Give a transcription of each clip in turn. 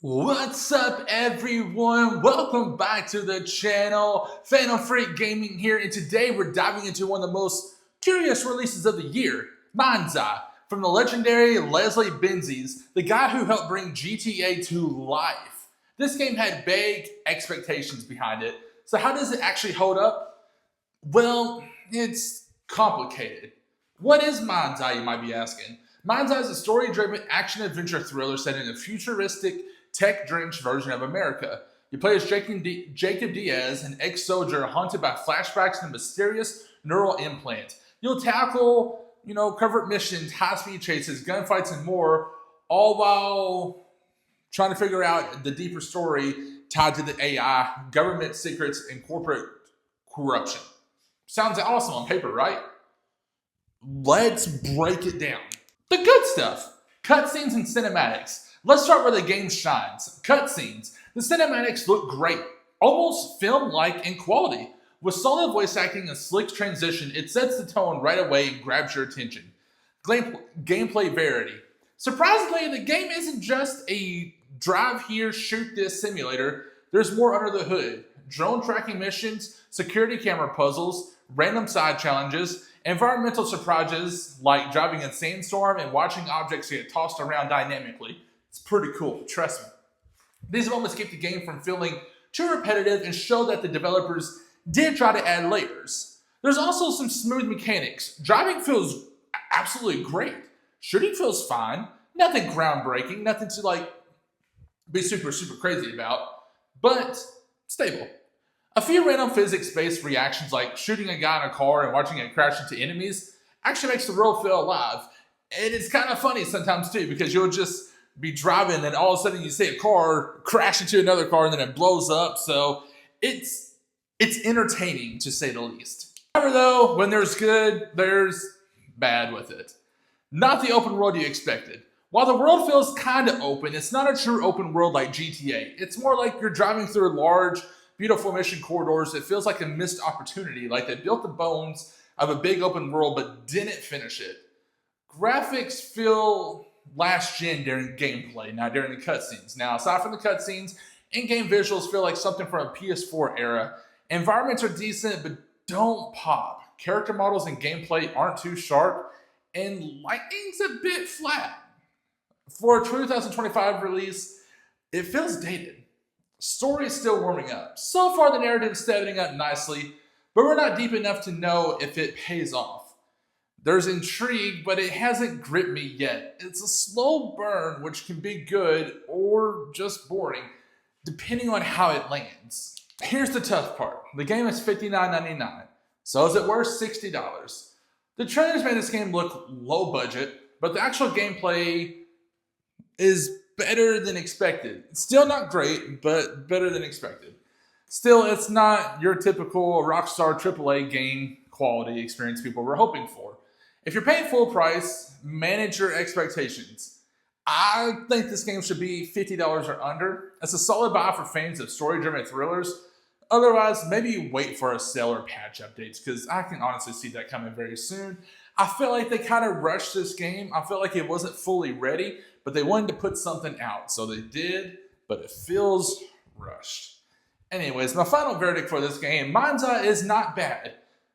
What's up, everyone? Welcome back to the channel. Phantom Freak Gaming here, and today we're diving into one of the most curious releases of the year, Mindseye, from the legendary Leslie Benzies, the guy who helped bring GTA to life. This game had big expectations behind it, so how does it actually hold up? Well, it's complicated. What is Mindseye, you might be asking? Mindseye is a story-driven action-adventure thriller set in a futuristic, tech-drenched version of America. You play as Jacob Diaz, an ex-soldier haunted by flashbacks and a mysterious neural implant. You'll tackle, covert missions, high-speed chases, gunfights, and more, all while trying to figure out the deeper story tied to the AI, government secrets, and corporate corruption. Sounds awesome on paper, right? Let's break it down. The good stuff. Cutscenes and cinematics. Let's start where the game shines. Cutscenes. The cinematics look great, almost film-like in quality. With solid voice acting and slick transition, it sets the tone right away and grabs your attention. Gameplay variety. Surprisingly, the game isn't just a drive here, shoot this simulator. There's more under the hood. Drone tracking missions, security camera puzzles, random side challenges, environmental surprises like driving in sandstorm and watching objects get tossed around dynamically. It's pretty cool, trust me. These moments keep the game from feeling too repetitive and show that the developers did try to add layers. There's also some smooth mechanics. Driving feels absolutely great. Shooting feels fine. Nothing groundbreaking, nothing to be super crazy about, but stable. A few random physics-based reactions like shooting a guy in a car and watching it crash into enemies actually makes the world feel alive. And it's kind of funny sometimes too, because you'll just be driving and all of a sudden you see a car crash into another car and then it blows up. So it's entertaining to say the least. However though, when there's good, there's bad with it. Not the open world you expected. While the world feels kind of open, it's not a true open world like GTA. It's more like you're driving through large, beautiful mission corridors. It feels like a missed opportunity, like they built the bones of a big open world but didn't finish it. Graphics feel last gen during gameplay, not during the cutscenes. Now, aside from the cutscenes, in-game visuals feel like something from a PS4 era. Environments are decent, but don't pop. Character models and gameplay aren't too sharp, and lighting's a bit flat. For a 2025 release, it feels dated. Story is still warming up. So far, the narrative is setting up nicely, but we're not deep enough to know if it pays off. There's intrigue, but it hasn't gripped me yet. It's a slow burn, which can be good or just boring, depending on how it lands. Here's the tough part. The game is $59.99, so is it worth $60? The trailers made this game look low budget, but the actual gameplay is better than expected. It's still not great, but better than expected. Still, it's not your typical Rockstar AAA game quality experience people were hoping for. If you're paying full price, manage your expectations. I think this game should be $50 or under. It's a solid buy for fans of story-driven thrillers. Otherwise, maybe wait for a sale or patch updates, because I can honestly see that coming very soon. I feel like they kind of rushed this game. I feel like it wasn't fully ready, but they wanted to put something out, so they did, but it feels rushed. Anyways, my final verdict for this game, Mindseye is not bad,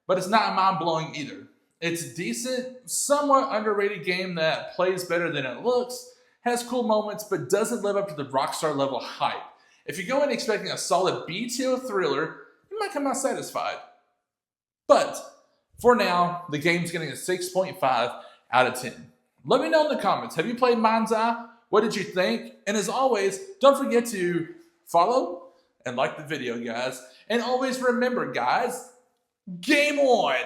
but it's not mind-blowing either. It's a decent, somewhat underrated game that plays better than it looks, has cool moments, but doesn't live up to the Rockstar level hype. If you go in expecting a solid B-tier thriller, you might come out satisfied. But for now, the game's getting a 6.5 out of 10. Let me know in the comments, have you played Mindseye? What did you think? And as always, don't forget to follow and like the video, guys. And always remember, guys, game on!